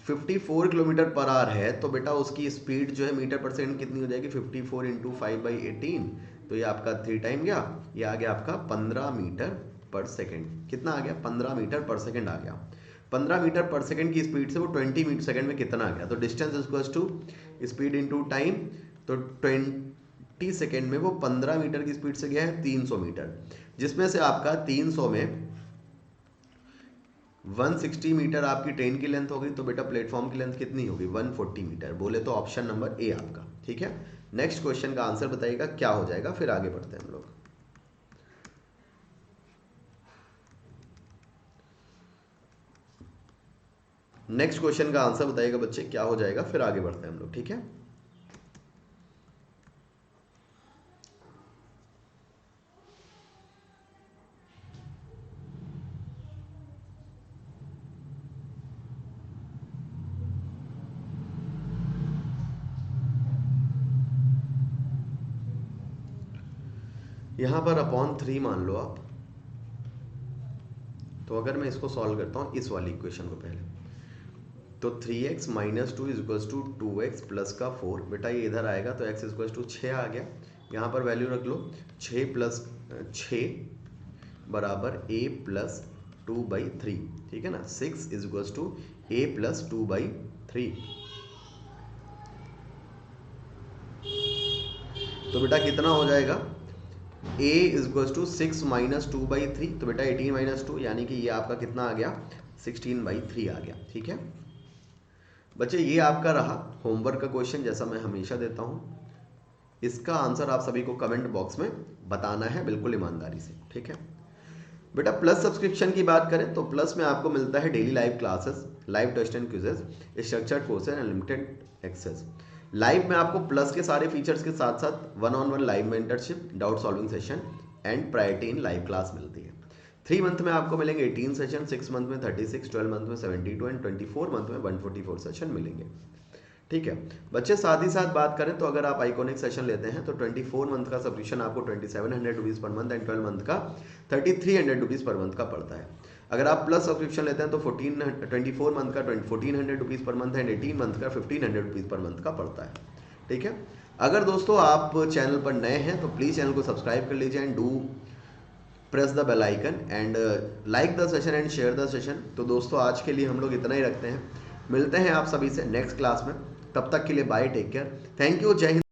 54 किलोमीटर पर आवर है, तो बेटा उसकी स्पीड जो है मीटर पर सेकंड कितनी हो जाएगी, 54 इंटू 5/18, तो ये आपका 3 टाइम गया, ये आ गया आपका 15 मीटर पर सेकंड। कितना आ गया, 15 मीटर पर सेकंड आ गया। 15 मीटर पर सेकंड की स्पीड से वो 20 मीटर सेकंड में कितना आ गया, तो distance equals to speed into time. तो 20 सेकंड में वो 15 मीटर की स्पीड से गया है 300 मीटर, जिसमें से आपका 300 में 160 मीटर आपकी ट्रेन की लेंथ हो गई, तो बेटा प्लेटफॉर्म की लेंथ कितनी होगी, 140 मीटर। बोले तो ऑप्शन नंबर ए आपका, ठीक है। नेक्स्ट क्वेश्चन का आंसर बताइएगा क्या हो जाएगा, फिर आगे बढ़ते हैं हम लोग। नेक्स्ट क्वेश्चन का आंसर बताइएगा बच्चे क्या हो जाएगा, फिर आगे बढ़ते हैं हम लोग, ठीक है। यहां पर अपॉन 3 मान लो आप। तो अगर मैं इसको सॉल्व करता हूं इस वाली इक्वेशन को पहले, तो 3x minus 2 is equals to 2x plus का 4, बेटा ये इधर आएगा तो x इक्वल्स टू 6 आ गया। यहाँ पर वैल्यू रख लो, 6 प्लस 6 बराबर a प्लस 2/3, ठीक है ना। 6 is equals to a plus 2/3। तो बेटा कितना हो जाएगा, a is equals to 6 minus 2/3, तो बेटा 18 माइनस 2 यानी कि ये आपका कितना आ गया, 16/3 आ गया, ठीक है बच्चे। ये आपका रहा होमवर्क का क्वेश्चन, जैसा मैं हमेशा देता हूं। इसका आंसर आप सभी को कमेंट बॉक्स में बताना है, बिल्कुल ईमानदारी से, ठीक है बेटा। प्लस सब्सक्रिप्शन की बात करें तो प्लस में आपको मिलता है daily live classes, live test and quizzes, structured courses, unlimited access. Live में आपको प्लस के सारे फीचर्स के साथ साथ 1-on-1 live mentorship, doubt solving session and priority in live class मिलती है। 3 मंथ में आपको मिलेंगे 18 सेशन, 6 मंथ में 36, 12 मंथ में 72 एंड 24 मंथ में 144 सेशन मिलेंगे, ठीक है बच्चे। साथ ही साथ बात करें तो अगर आप आइकॉनिक सेशन लेते हैं तो 24 मंथ का सब्सक्रिप्शन आपको 2700 rupees per month and 12 month का 3300 रुपीज़ पर मंथ का पड़ता है। अगर आप प्लस सब्सक्रिप्शन लेते हैं तो 24 मंथ का 1400 rupees per month and 18 month का 1500 रुपीज़ पर मंथ का पड़ता है, ठीक है। अगर दोस्तों आप चैनल पर नए हैं तो प्लीज़ चैनल को सब्सक्राइब कर लीजिए and do press the bell icon and like the session and share the session. तो दोस्तों आज के लिए हम लोग इतना ही रखते हैं, मिलते हैं आप सभी से नेक्स्ट क्लास में, तब तक के लिए bye, take care, thank you, Jai Hind.